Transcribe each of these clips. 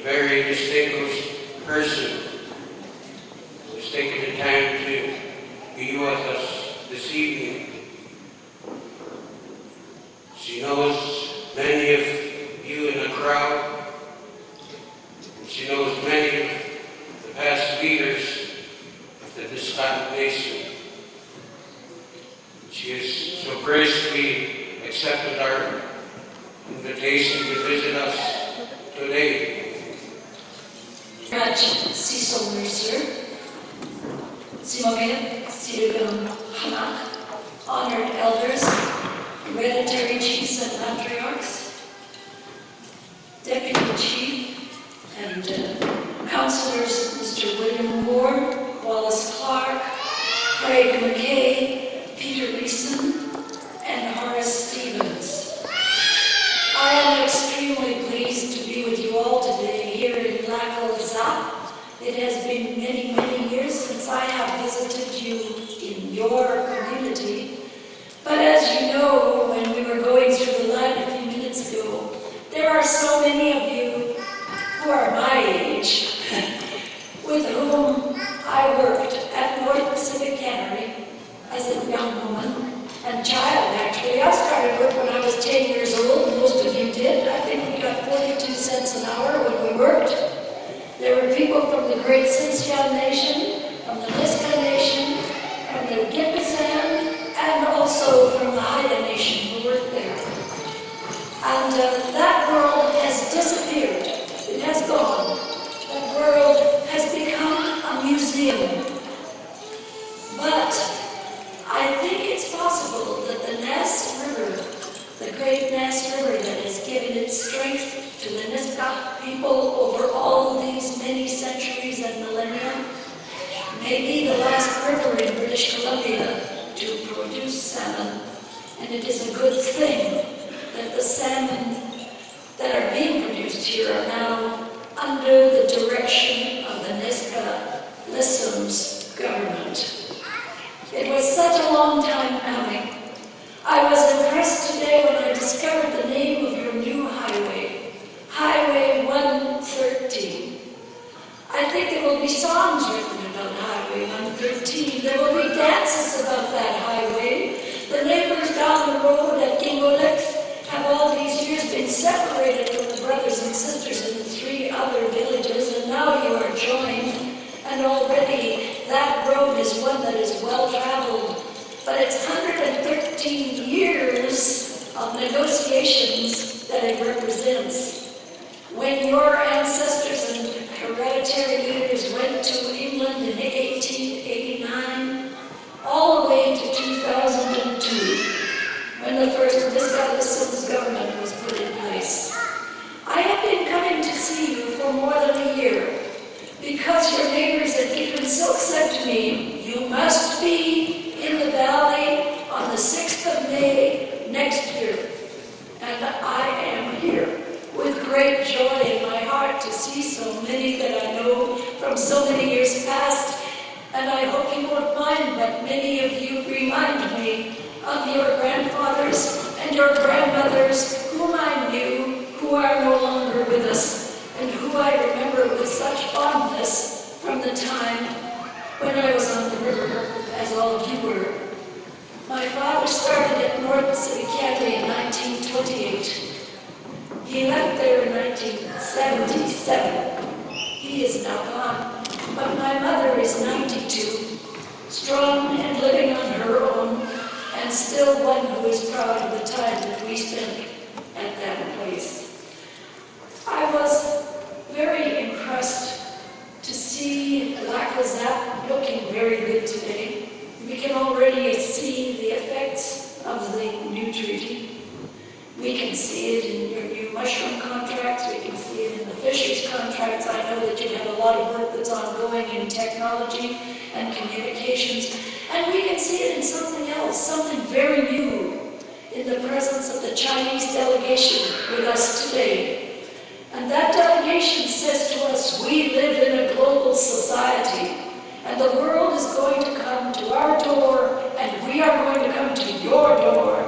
very distinguished person who's taken the time to be with us this evening. She knows many of you in the crowd, and she knows many of the past leaders of the Nisga'a Nation. She has so graciously accepted our invitation to visit us today. Cecil Mercier, Simogan, Sirigam Hanak, honored elders, hereditary chiefs and patriarchs, deputy chief and councillors Mr. William Moore, Wallace Clark, Craig McKay, Peter Leeson, and Horace Stevens. I am extremely pleased to be with you all today here in Lac La Zappe. It has been many, many years since I have visited you in your community. But as you know, when we were going through the line a few minutes ago, there are so many of you who are my age, with whom I worked at North Pacific Cannery as a young woman and child, actually. I started work when I was 10 years old, most of you did. I think we got 42 cents an hour when we worked. There were people from the Great Tsimshian Nation, from the Nisga'a Nation, from the Gipuzan, and also from the Haida Nation who worked there. And that world has disappeared. It has gone. That world has become a museum. But I think it's possible that the Nass River, the great Nass River that has given its strength to the Nisga'a people over all these many centuries and millennia, may be the last river in British Columbia to produce salmon. And it is a good thing that the salmon that are being produced here are now under the direction of the Nisga'a Lissom's government. It was such a long time coming. I was impressed today when I discovered the name of your new highway, Highway 113. I think there will be songs written about Highway 113. There will be dances about that highway. The neighbors down the road at Gingolex have all these years been separated from the brothers and sisters in the 3 other villages, and now you are joined. And already that road is one that is well traveled. But it's 113 years of negotiations that it represents. When your ancestors and hereditary leaders went to England in 1889, all the way to 2002, when the first Nisga'a Lissom's government was put in place. I have been coming to see you for more than a year, because your neighbors at Gipuzan said to me, you must be in the valley on the 6th of May next year. And I am here with great joy in my heart to see so many that I know from so many years past. And I hope you won't mind, but many of you remind me of your grandfathers and your grandmothers whom I knew, who are no longer with us, and who I remember with such fondness from the time when I was on the river, as all of you were. My father started at North Pacific Cannery in 1928. He left there in 1977. He is now gone, but my mother is 92, strong and living on her own, and still one who is proud of the time that we spent at that place. I was very impressed to see Lac La Zappe looking very good today. We can already see the effects of the new treaty. We can see it in your new mushroom contracts. We can see it in the fisheries contracts. I know that you have a lot of work that's ongoing in technology and communications. And we can see it in something else, something very new, in the presence of the Chinese delegation with us today. And that delegation says to us, we live in a global society, and the world is going to come to our door, and we are going to come to your door,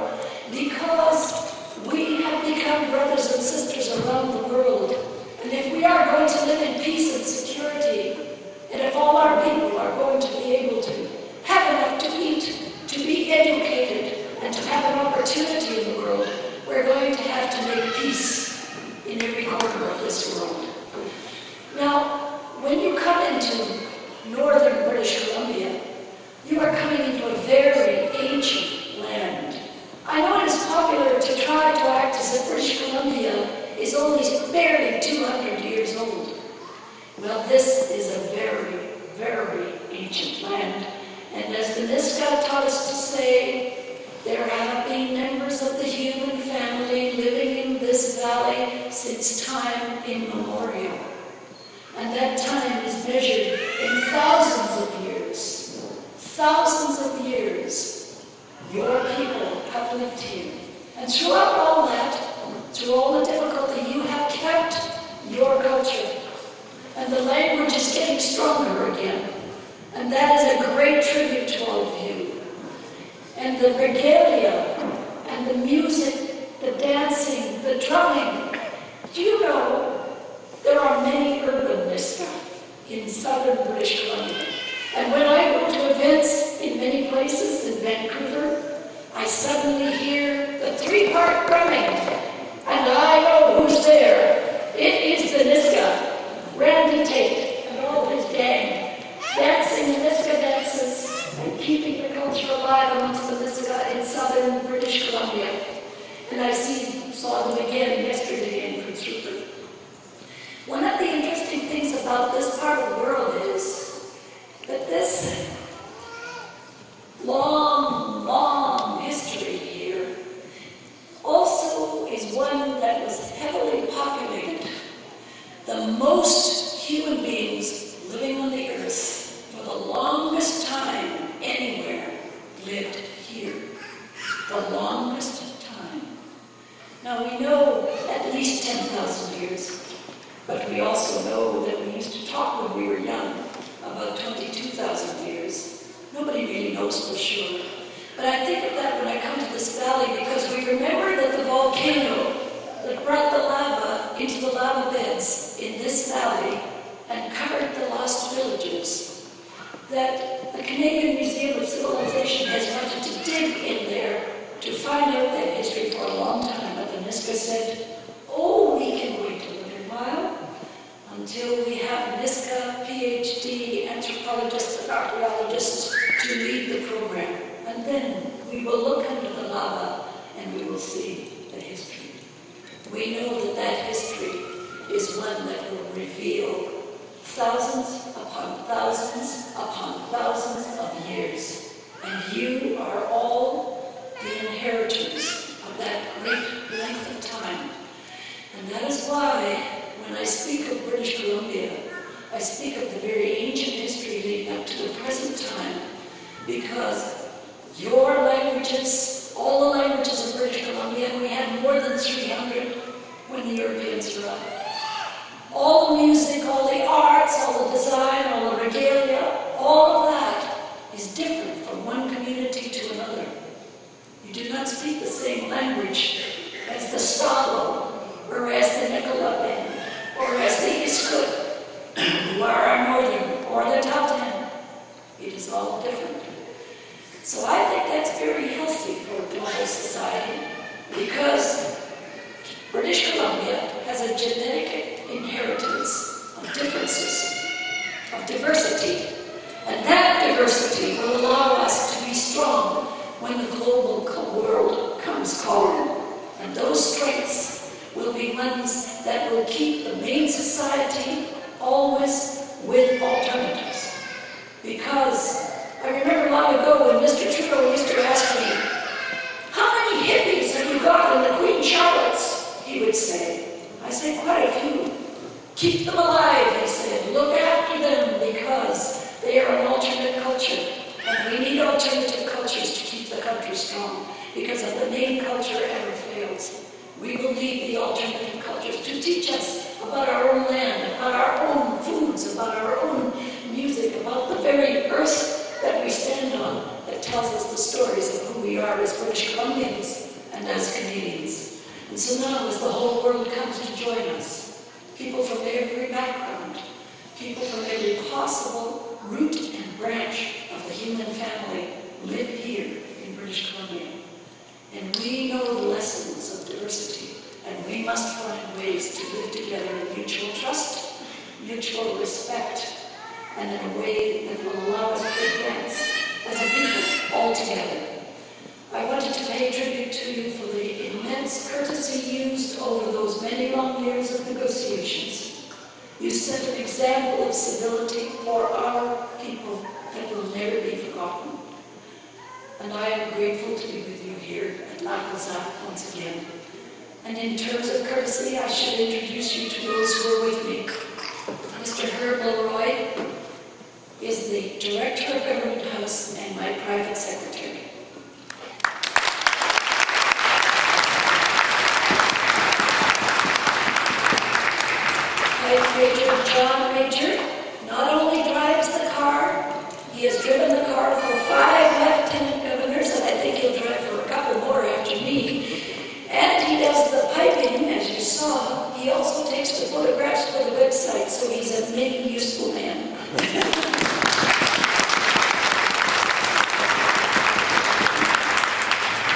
because we have become brothers and sisters around the world. And if we are going going to live in peace and security, and if all our people are going to be able to have enough to eat, to be educated, and to have an opportunity in the world, we're going to have to make peace in every corner of this world. Now, when you come into northern British Columbia, you are coming into a very ancient land. I know it is popular to try to act as if British Columbia is only barely 200 years old. Well, this is a very, very ancient land. And as the Niska taught us to say, there have been members of the human family living in this valley since time immemorial. And that time is measured in thousands of years. Thousands of years, your people have lived here. And throughout all that, through all the difficulty, you have kept your culture. And the language is getting stronger again. And that is a great tribute to all of you. And the regalia, and the music, the dancing, the drumming. Do you know there are many urban Niska in southern British Columbia? And when I go to events in many places in Vancouver, I suddenly hear the three-part drumming. And I know who's there. It is the Niska, Randy Tate, and all his gang, dancing the Niska dances and keeping the culture alive amongst the Niska in southern British Columbia. And I saw them again yesterday in Prince Rupert. One of the interesting things about this part of the world is that this long, long history here also is one that was heavily populated. The most human beings living on the earth for the longest time anywhere lived here. The longest time. Now we know at least 10,000 years. But we also know that we used to talk when we were young about 22,000 years. Nobody really knows for sure. But I think of that when I come to this valley because we remember that the volcano that brought the lava into the lava beds in this valley and covered the lost villages, that the Canadian Museum of Civilization has wanted to dig in there to find out that history for a long time. But the Niska said, oh, we can wait a little while until we have Niska, PhD, anthropologists and archaeologists to lead the program. And then we will look under the lava and we will see the history. We know that that history is one that will reveal thousands upon thousands of years. And you are all the inheritors of that great length of time. And that is why when I speak of British Columbia, I speak of the very ancient history leading up to the present time, because your languages, all the languages of British Columbia, and we had more than 300 when the Europeans arrived. All the music, all the arts, all the design, all the regalia, all of that is different from one community to another. You do not speak the same language as the Stalo, or as the Nicolabin, or as the Iskut, who are our northern, or the Tahltan. It is all different. So I think that's very healthy for global society, because British Columbia has a genetic inheritance of differences, of diversity. And that diversity will allow us to be strong when the global world comes calling. And those strengths will be ones that will keep the main society always with alternatives. Because I remember long ago when Mr. Trudeau used to ask me, how many hippies have you got in the Queen Charlottes? He would say. I said, quite a few. Keep them alive, he said. Look after them because they are an alternate culture. And we need alternative cultures to keep the country strong, because if the main culture ever fails, we will need the alternative cultures to teach us about our own land, about our own foods, about our own music, about the very earth that we stand on, that tells us the stories of who we are as British Columbians and as Canadians. And so now, as the whole world comes to join us, people from every background, people from every possible root and branch of the human family live here in British Columbia. And we know the lessons of diversity, and we must find ways to live together in mutual trust, mutual respect, and in a way that will allow us to advance as a people all together. I wanted to pay tribute to you for the immense courtesy used over those many long years of negotiations. You set an example of civility for our people that will never be forgotten. And I am grateful to be with you here at Lac La Salle once again. And in terms of courtesy, I should introduce you to those who are with me. Mr. Herb Leroy is the Director of Government House and my private secretary. Major John Major not only drives the car, he has driven the car for 5 lieutenant governors, and I think he'll drive for a couple more after me. And he does the piping, as you saw. He also takes the photographs for the website, so he's a many useful man.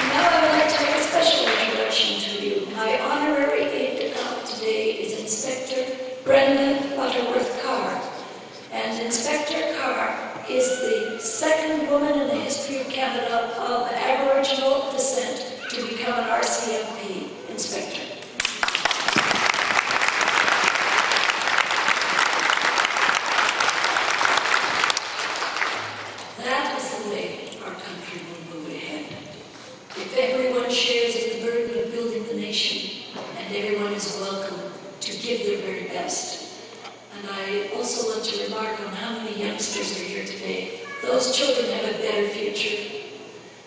Now I would like to make a special introduction to you. My honorary aide-de-camp today is Inspector Brenda Butterworth Carr. And Inspector Carr is the second woman in the history of Canada of Aboriginal descent to become an RCMP inspector. That is the way our country will move ahead. If everyone shares in the burden of building the nation, and everyone is welcome to give their very best. And I also want to remark on how many youngsters are here today. Those children have a better future,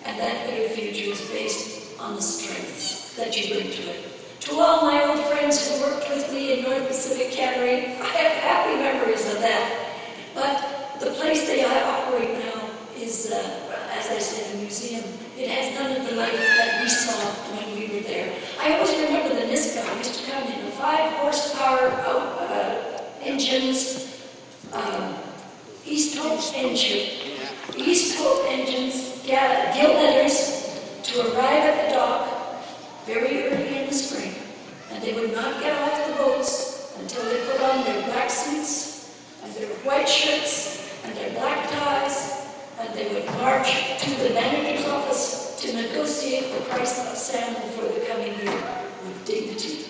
and that better future is based on the strengths that you bring to it. To all my old friends who worked with me in North Pacific Cannery, I have happy memories of that. But the place they operate now is, as I said, a museum. It has none of the life that we saw when we were there. I always remember the Nisga'a used to come in, 5 horsepower engines, East Hope engines, gill letters to arrive at the dock very early in the spring. And they would not get off the boats until they put on their black suits and their white shirts and their black ties, and they would march to the manager's office to negotiate the price of salmon for the coming year with dignity.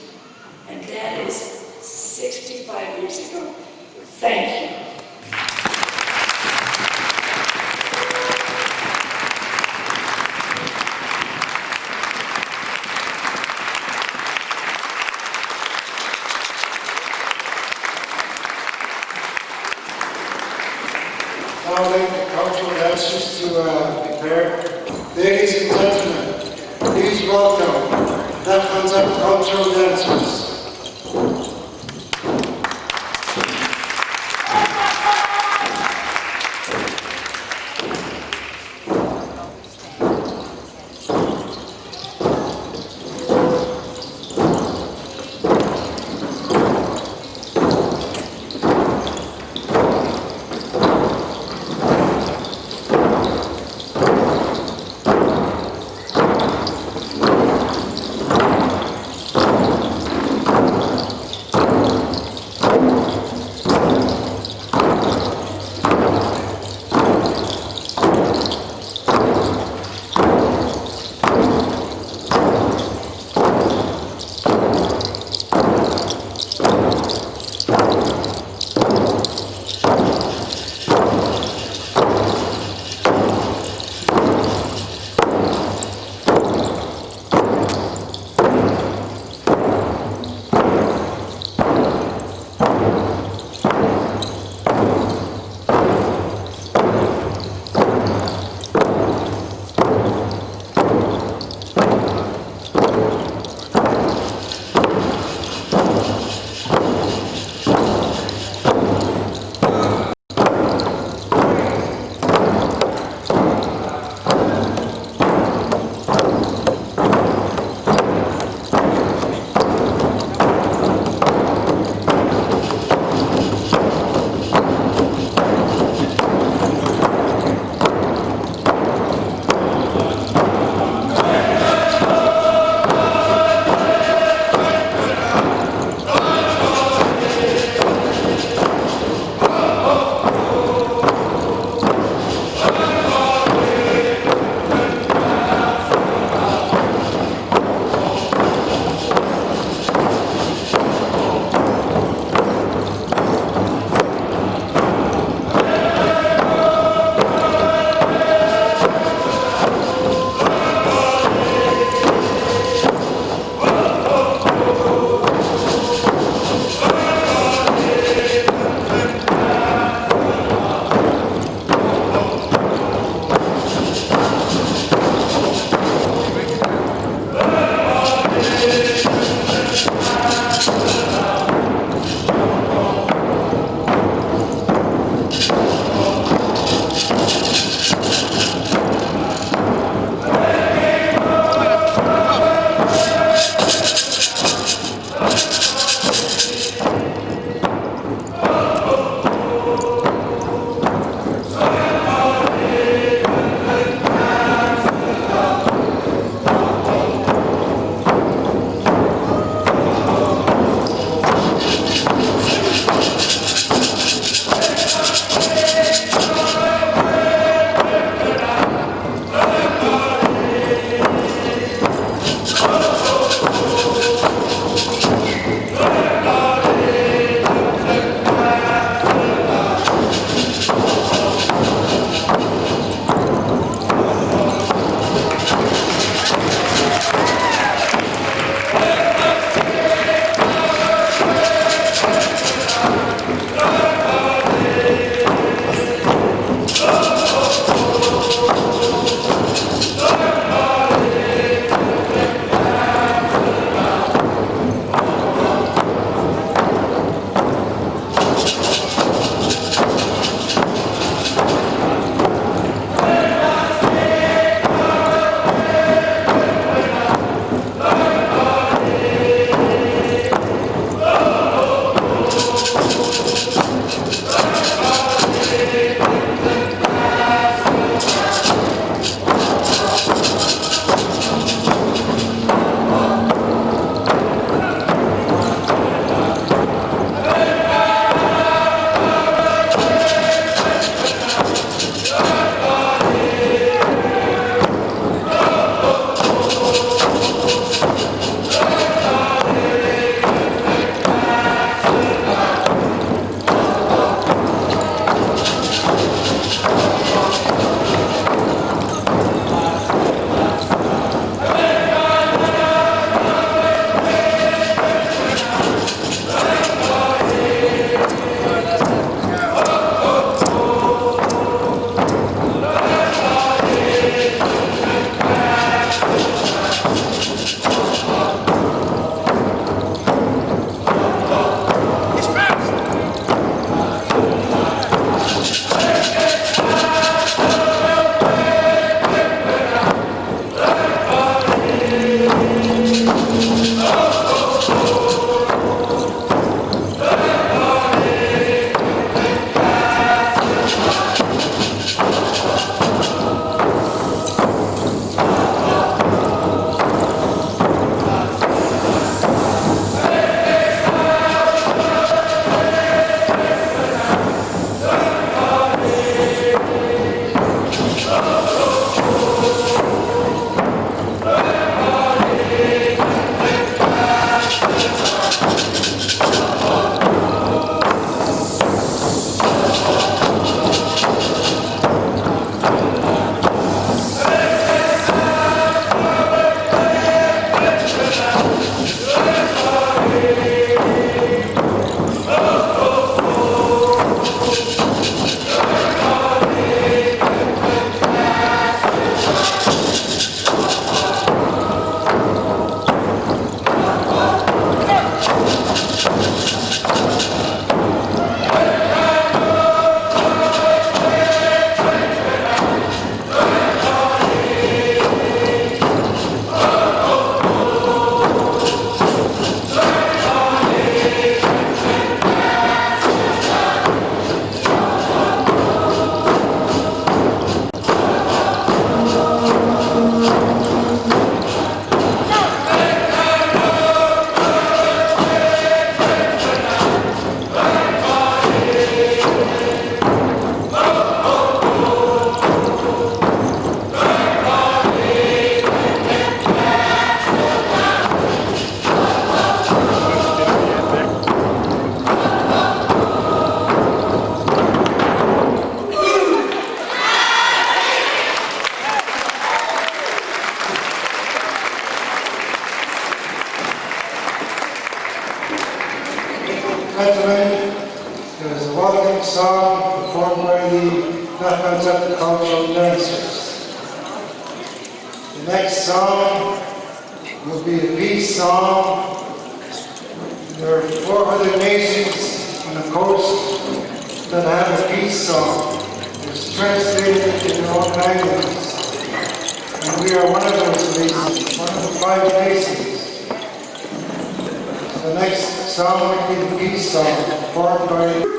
And that is 65 years ago. Thank you. Now I'd like the cultural dancers to prepare. Ladies and gentlemen, please welcome Lac La Salle cultural dancers. a welcome song performed by the Nakansak Cultural Dancers. The next song will be a peace song. There are 4 other nations on the coast that have a peace song. It's translated in their own languages. And we are one of those nations, one of the 5 nations. The next song will be the peace song performed by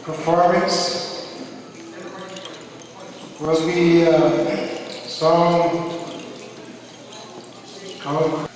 performance will be a song called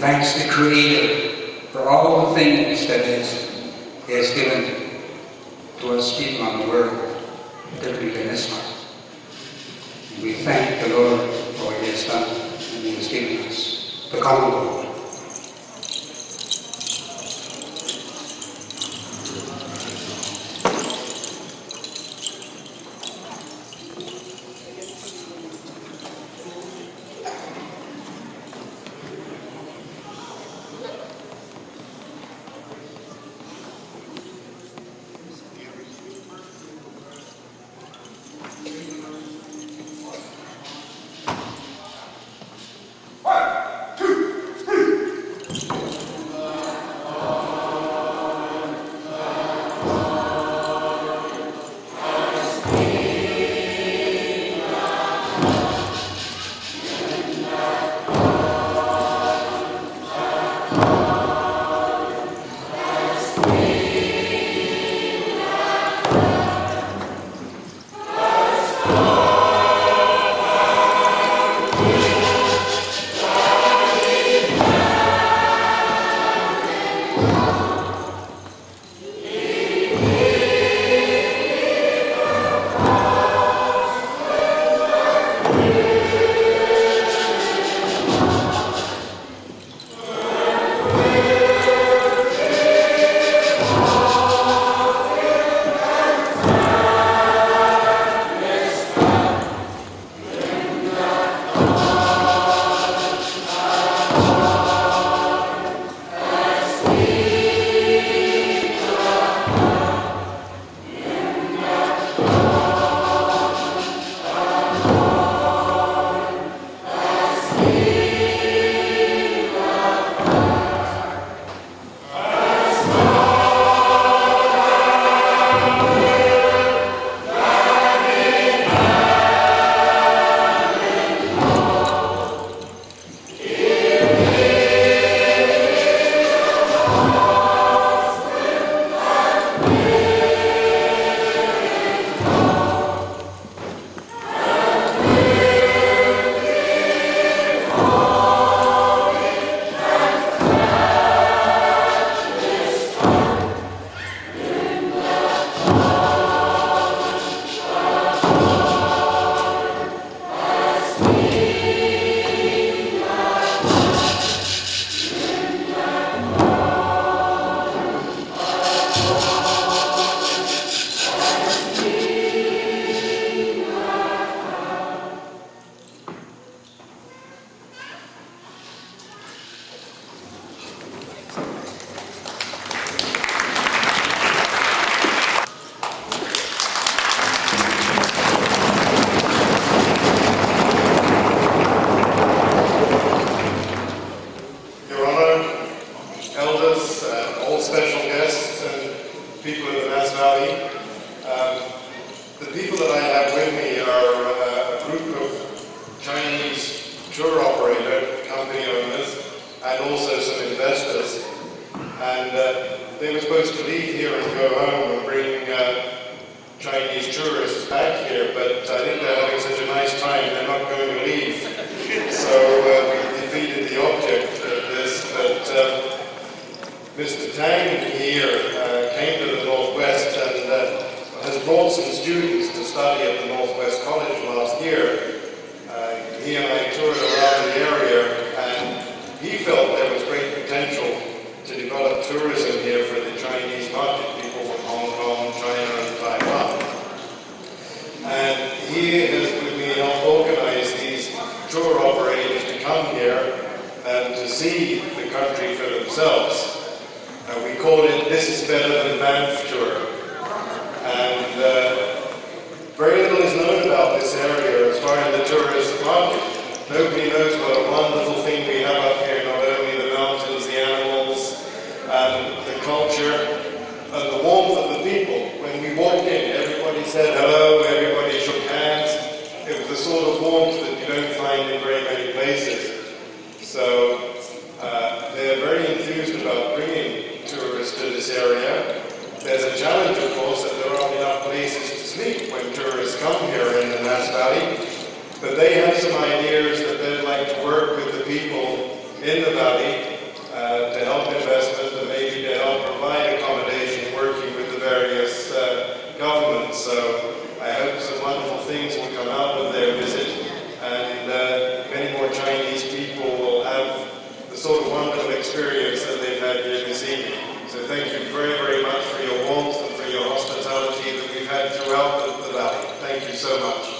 thanks the Creator for all the things that He has given to us people on the world, particularly in this life. And we thank the Lord for what He has done and He has given us the common good. all special guests and people in the Nass Valley. The people that I have with me are a group of Chinese tour operator, company owners, and also some investors. And they were supposed to leave here and go home and bring Chinese tourists back here, but I think they're having such a nice time, they're not going to leave. So we defeated the object of this, but Mr. Tang here came to the Northwest and has brought some students to study at the Northwest College last year. He and I toured around the area, and he felt there was great potential to develop tourism here for the Chinese market, people from Hong Kong, China, and Taiwan. And he has with me helped organize these tour operators to come here and to see the country for themselves. We call it This is Better Than Banff Tour. And very little is known about this area as far as the tourist market. Nobody knows what a wonderful thing we have up here, not only the mountains, the animals, and the culture, and the warmth of the people. When we walked in, everybody said hello, everybody shook hands. It was the sort of warmth that you don't find in very many places. So they're very enthused about bringing tourists to this area. There's a challenge, of course, that there aren't enough places to sleep when tourists come here in the Nass Valley. But they have some ideas that they'd like to work with the people in the valley to help investment and maybe to help provide accommodation, working with the various governments. So I hope some wonderful things will come out of their visit, and many more Chinese people will have the sort of wonderful experience that they've had here this evening. So thank you very, very much for your warmth and for your hospitality that we've had throughout the valley. Thank you so much.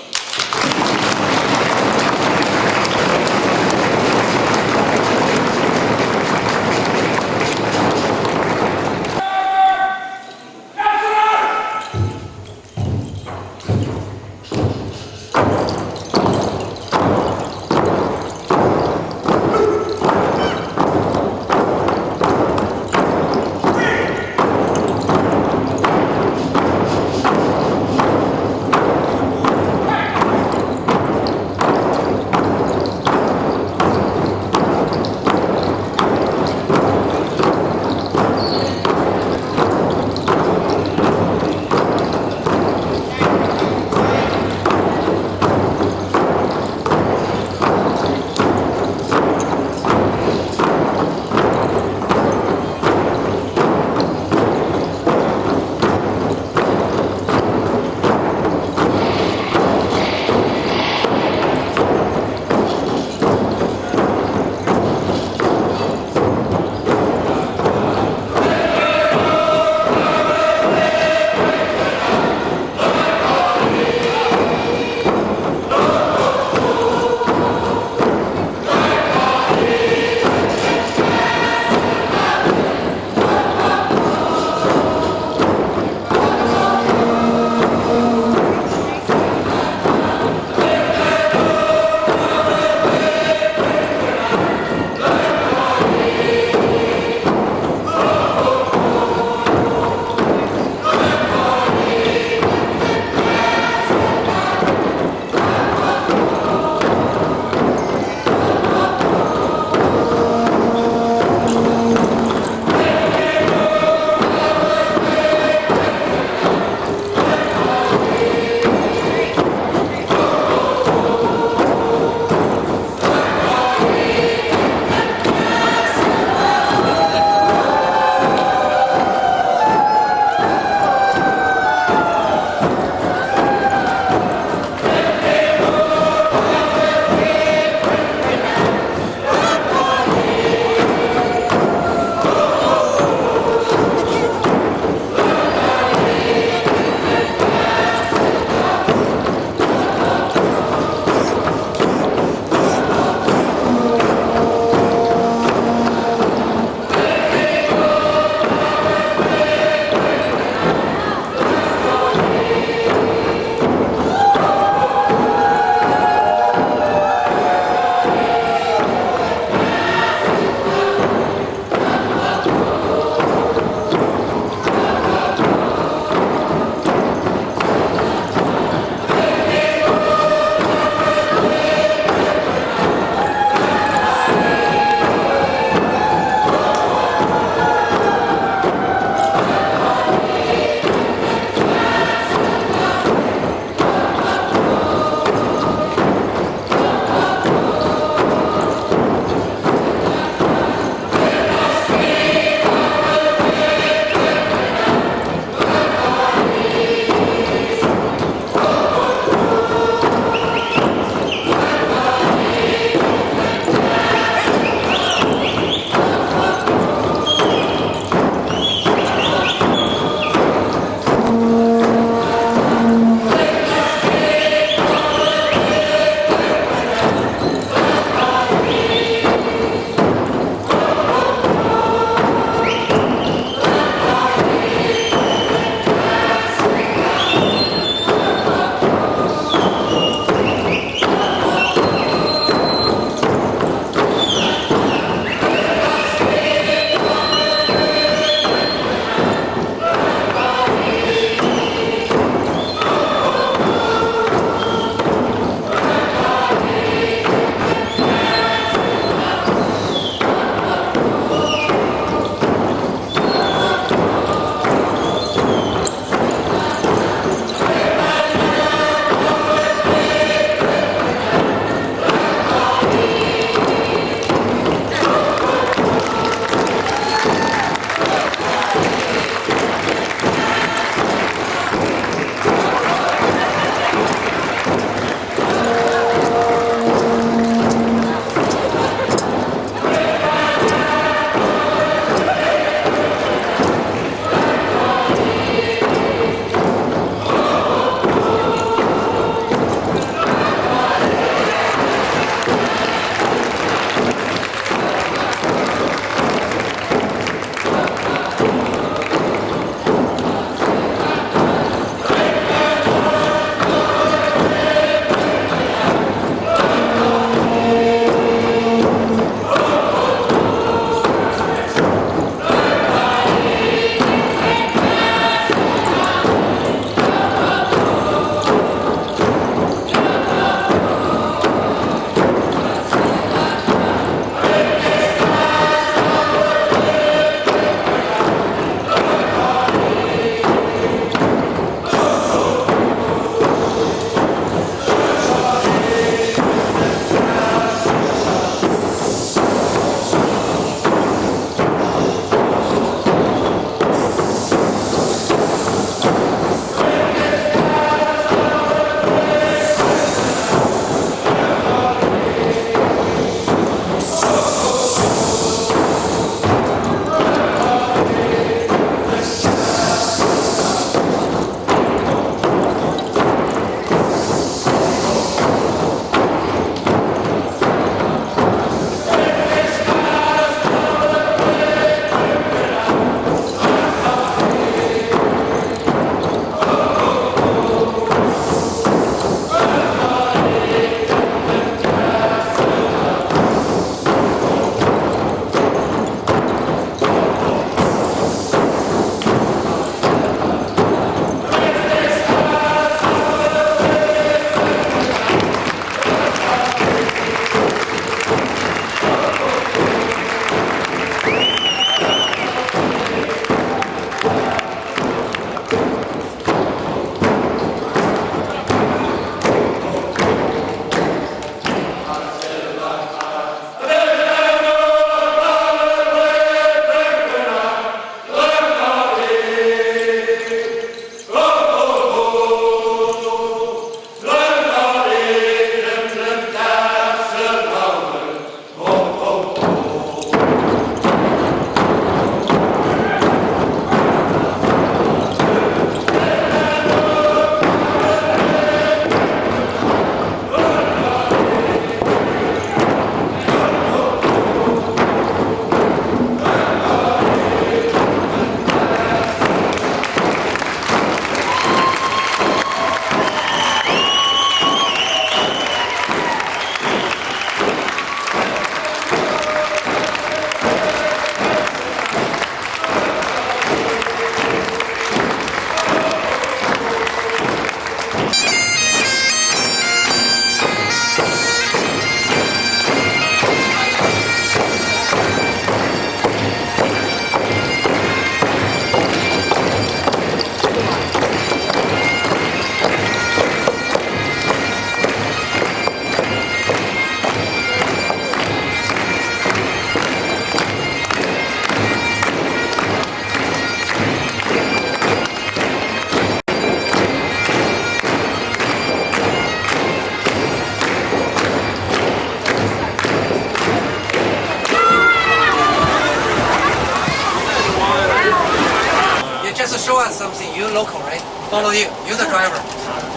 see, you local, right? Follow you. You're the driver.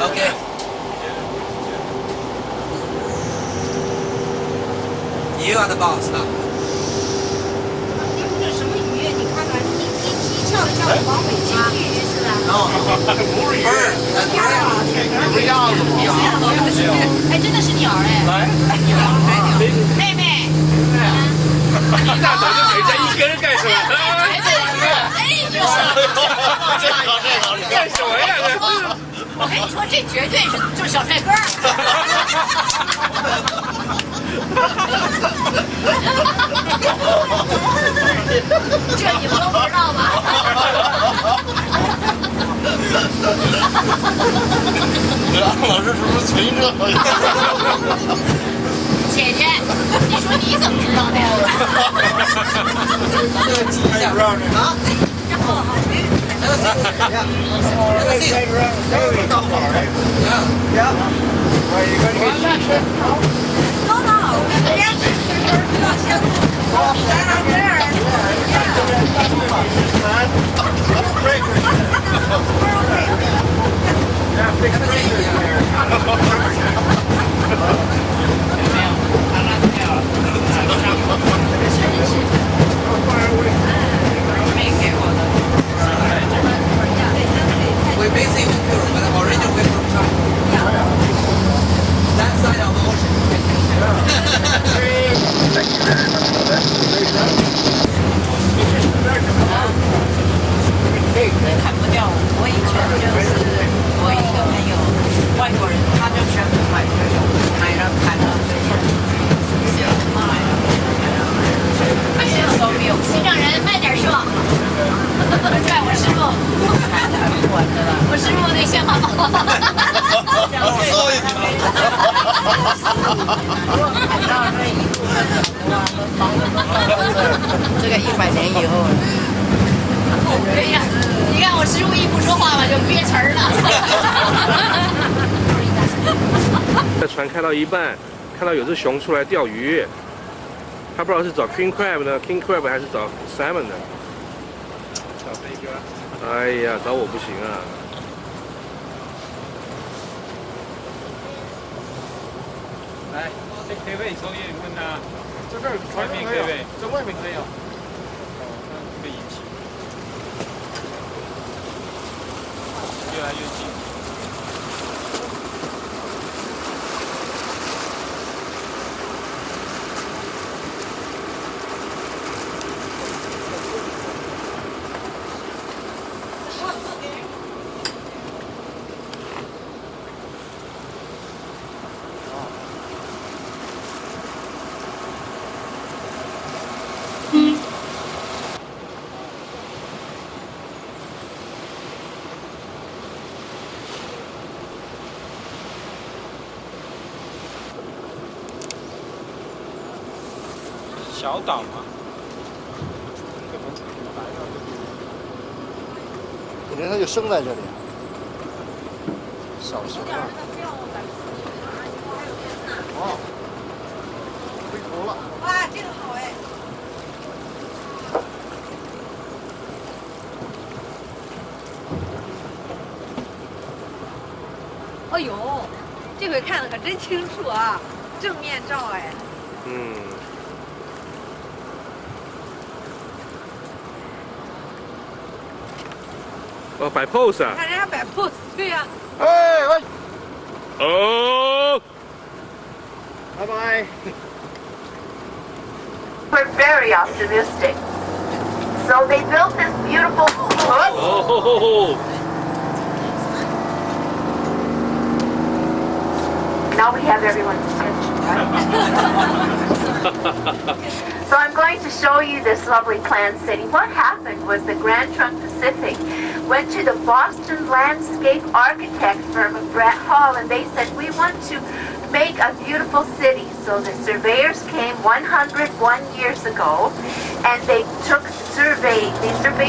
Okay. You are the boss now. 这什么鱼？你看看，一跳就叫黄尾金鱼似的。不是鱼，不是鸭子吗？哎，真的是鸟哎！妹妹，那早就给这一根干什么？哎，这好，干什么呀？我跟你说，这绝对是就是小帅哥这你们都不知道吧？老师是不是存着？姐姐，你说你怎么知道的呀？这个记一下啊。We're basically in Europe, but originally we're from China. That side of the ocean. 砍不掉，我以前就是我一个朋友，外国人，他就全部买这种，买了砍了，卖了，现在都没有。新疆人慢点说，拽我师傅，我师傅得先好。这个100年以后。对呀，你看我师傅一不说话嘛，就憋词儿了。这船开到一半，看到有只熊出来钓鱼，他不知道是找 king crab 呢 ，king crab 还是找 salmon 呢？找飞哥。哎呀，找我不行啊！来，这 K 位抽烟问呐，这这外面 K 位，在外面可以啊。被引起，越来越近。小岛吗？可能它就生在这里。小熊啊。哦，回头了。哇，这个好哎。哎呦，这回看的可真清楚啊，正面照哎。嗯。哦，摆 pose 啊！看人家摆 pose，对呀、哎喂，哦，拜拜。 We're very optimistic. So they built this beautiful. 哦， Now we have everyone's attention, right? So I'm going to show you this lovely Plan City. What happened was the Grand Trunk Pacific went to the Boston landscape architect firm of Brett Hall, and they said, we want to make a beautiful city. So the surveyors came 101 years ago, and they surveyed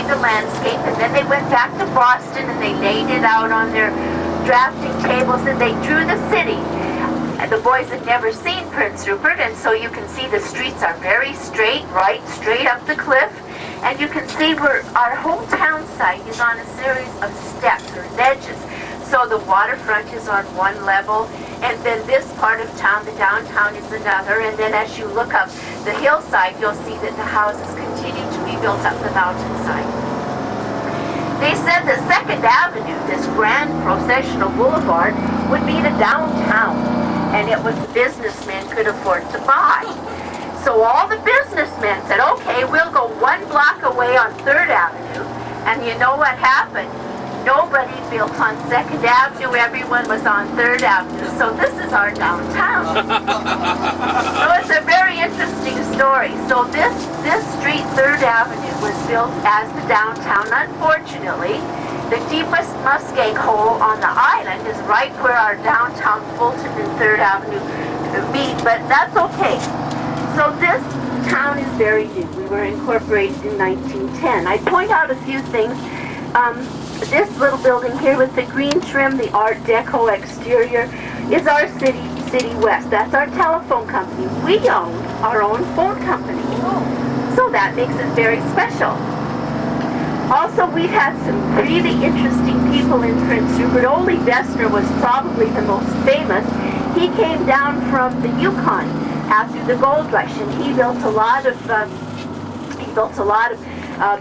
the landscape, and then they went back to Boston and they laid it out on their drafting tables and they drew the city. And the boys had never seen Prince Rupert, and so you can see the streets are very straight, right straight up the cliff. And you can see our hometown site is on a series of steps or ledges. So the waterfront is on one level, and then this part of town, the downtown, is another. And then as you look up the hillside, you'll see that the houses continue to be built up the mountainside. They said that 2nd Avenue, this grand processional boulevard, would be the downtown, and it was the businessmen could afford to buy. So all the businessmen said, okay, we'll go 1 block away on 3rd Avenue, and you know what happened? Nobody built on 2nd Avenue, everyone was on 3rd Avenue, so this is our downtown. So it's a very interesting story. So this street, 3rd Avenue, was built as the downtown. Unfortunately, the deepest muskeg hole on the island is right where our downtown Fulton and 3rd Avenue meet, but that's okay. So this town is very new. We were incorporated in 1910. I point out a few things. This little building here with the green trim, the Art Deco exterior, is our City West. That's our telephone company. We own our own phone company. So that makes it very special. Also, we've had some really interesting people in Prince Rupert. Ole Vesner was probably the most famous. He came down from the Yukon after the gold rush, and he built a lot of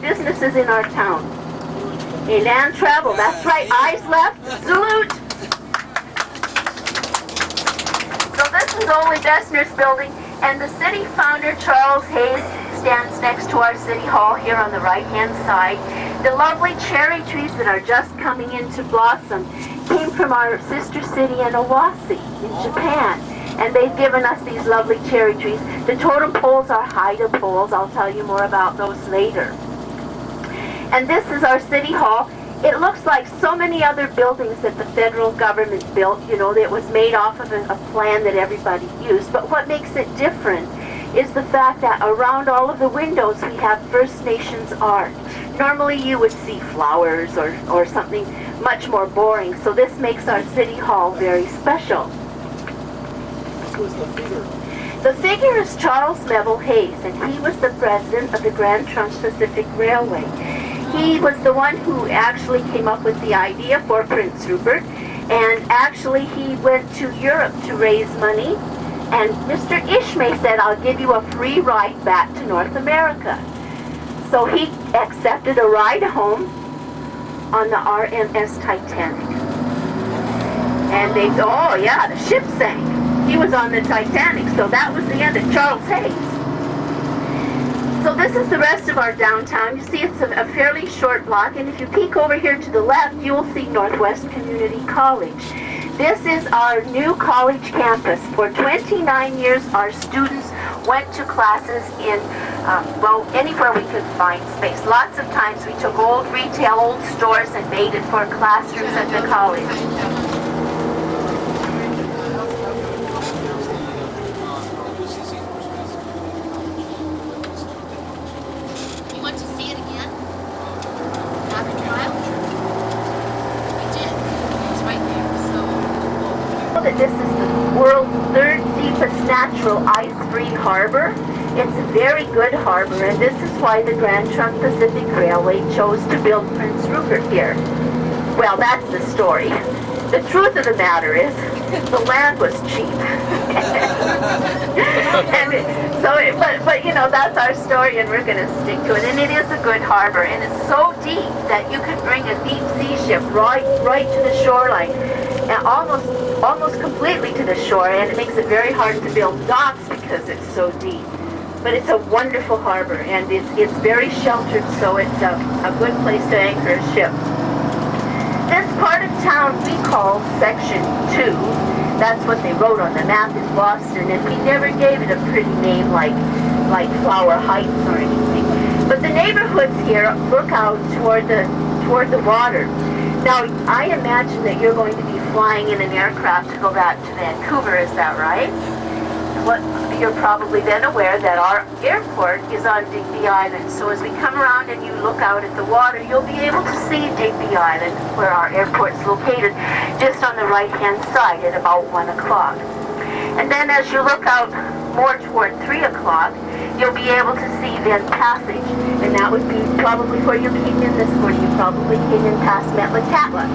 businesses in our town. A land travel, that's right, eyes left, salute. So this is Ole Vesner's building, and the city founder, Charles Hayes, stands next to our city hall here on the right-hand side. The lovely cherry trees that are just coming into blossom came from our sister city in Owasi in Japan, and they've given us these lovely cherry trees. The totem poles are Haida poles. I'll tell you more about those later. And this is our city hall. It looks like so many other buildings that the federal government built. You know, it was made off of a plan that everybody used. But what makes it different is the fact that around all of the windows we have First Nations art. Normally you would see flowers or something much more boring. So this makes our city hall very special. Who's the figure? The figure is Charles Neville Hayes, and he was the president of the Grand Trunk Pacific Railway. He was the one who actually came up with the idea for Prince Rupert, and actually he went to Europe to raise money, and Mr. Ishmay said, I'll give you a free ride back to North America. So he accepted a ride home on the RMS Titanic. And they, oh yeah, the ship sank. He was on the Titanic, so that was the end of Charles Hayes. So this is the rest of our downtown. You see it's a fairly short block, and if you peek over here to the left, you will see Northwest Community College. This is our new college campus. For 29 years, our students went to classes in, anywhere we could find space. Lots of times we took old retail, old stores, and made it for classrooms at the college. This is the world's 3rd deepest natural ice-free harbor. It's a very good harbor, and this is why the Grand Trunk Pacific Railway chose to build Prince Rupert here. Well, that's the story. The truth of the matter is, the land was cheap. but you know, that's our story, and we're going to stick to it. And it is a good harbor, and it's so deep that you can bring a deep sea ship right to the shoreline, and almost completely to the shore, and it makes it very hard to build docks because it's so deep. But it's a wonderful harbor, and it's very sheltered, so it's a good place to anchor a ship. This part of town we call Section 2. That's what they wrote on the map in Boston, and we never gave it a pretty name like Flower Heights or anything. But the neighborhoods here look out toward the water. Now, I imagine that you're going to be flying in an aircraft to go back to Vancouver, is that right? Well, you're probably then aware that our airport is on Digby Island. So as we come around and you look out at the water, you'll be able to see Digby Island, where our airport's located, just on the right-hand side at about 1 o'clock. And then as you look out more toward 3 o'clock, you'll be able to see this passage, and that would be probably where you came in this morning. You probably came in past Metlakatla.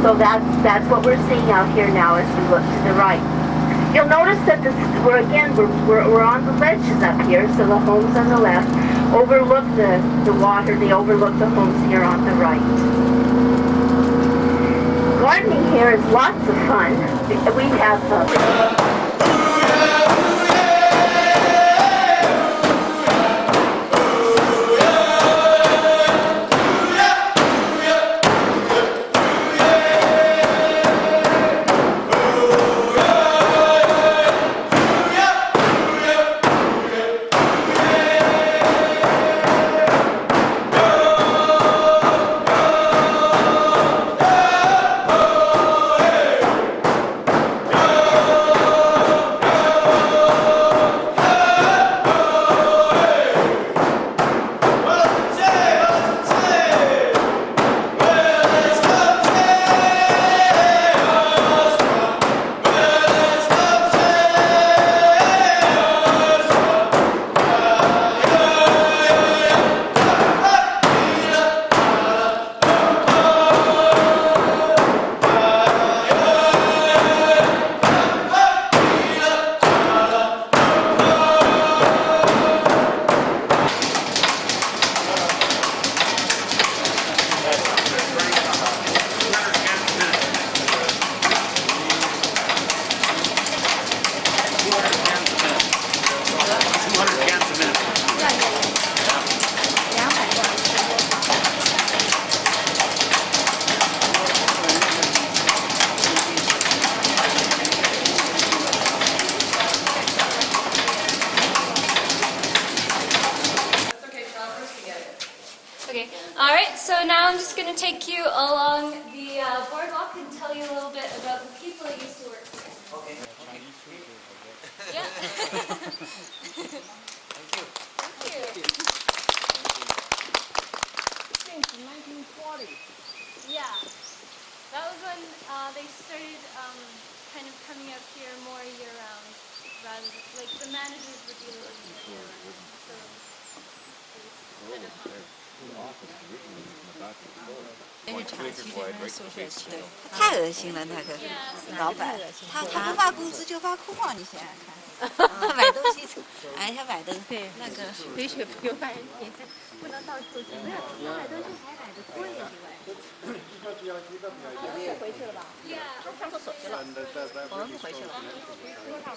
So that's what we're seeing out here now as we look to the right. You'll notice that we're on the ledges up here, so the homes on the left overlook the water. They overlook the homes here on the right. Gardening here is lots of fun. We have Okay, alright, so now I'm just going to take you along the boardwalk and tell you a little bit about the people that used to work here. Okay. Yeah. Thank you. Since 1940. Yeah. That was when they started kind of coming out here more year-round, rather than, like, the managers would be living here year-round, so it was kind of fun. 太恶心了，那个老板，他不发工资就发空啊！你想想看，买东西，哎，他买的对那个肥水不流外人田，不能到处去。不是，他买东西还买的贵以外。他回去了吧？他上厕所去了。我们不回去了。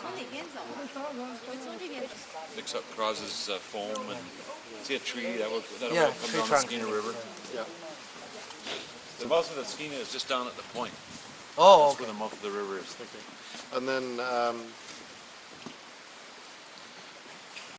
从哪边走？从这边走。 Mix up Croz's foam and see a tree that'll Yeah, come tree down the trunk. Skeena River. Yeah. The mouth of the Skeena is just down at the point. Oh, That's where the mouth of the river is. And then